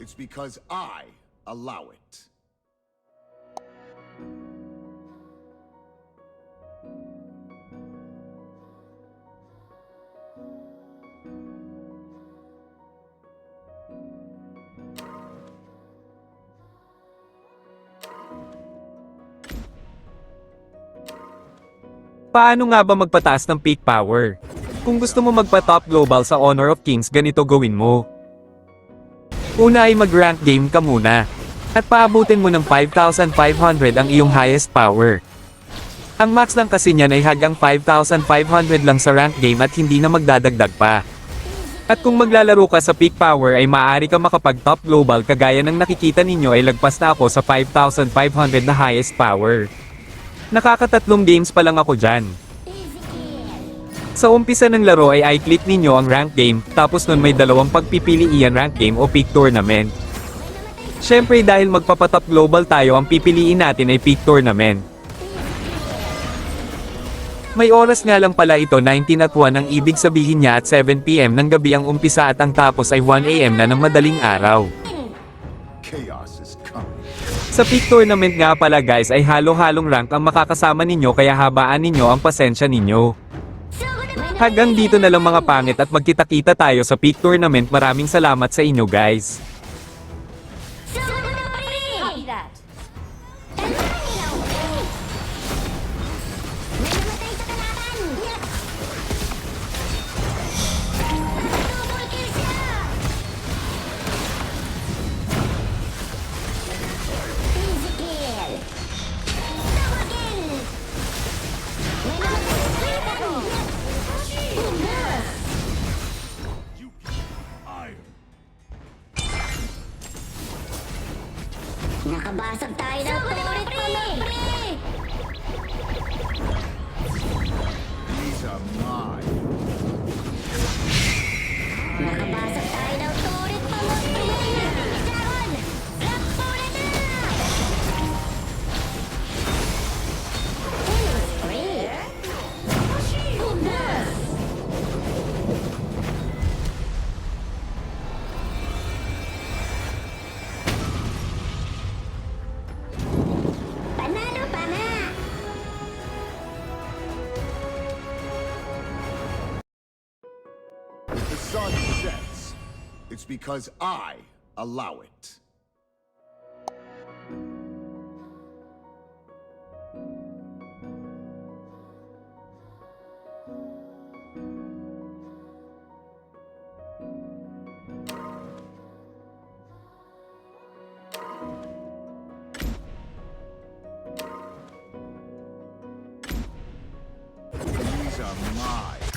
It's because I allow it. Paano nga ba magpataas ng peak power? Kung gusto mo magpa-top global sa Honor of Kings, ganito gawin mo. Una ay mag-rank game ka muna. At paabutin mo ng 5,500 ang iyong highest power. Ang max lang kasi niyan ay hanggang 5,500 lang sa rank game at hindi na magdadagdag pa. At kung maglalaro ka sa peak power ay maaari ka makapag-top global kagaya ng nakikita ninyo ay lagpas na ako sa 5,500 na highest power. Nakakatatlong games pa lang ako dyan. Sa umpisa ng laro ay i-click ninyo ang rank game, tapos nun may dalawang pagpipilian, rank game o peak tournament. Syempre dahil magpapatop global tayo, ang pipiliin natin ay peak tournament. May oras nga lang pala ito, 19 at 1, ang ibig sabihin niya at 7 PM ng gabi ang umpisa at ang tapos ay 1 AM na ng madaling araw. Chaos is coming. Sa peak tournament nga pala guys ay halo-halong rank ang makakasama ninyo, kaya habaan ninyo ang pasensya ninyo. Hanggang dito na lang mga pangit at magkita-kita tayo sa peak tournament. Maraming salamat sa inyo guys. Copy that. Nakabasag tayo ng turret ko, pre! These are mine. Nakabasag tayo ng turret ko, pre! Dragon! Black turret na! Killing spree! Goodness! Panalo pa na! If the sun sets, it's because I allow it. These are mine.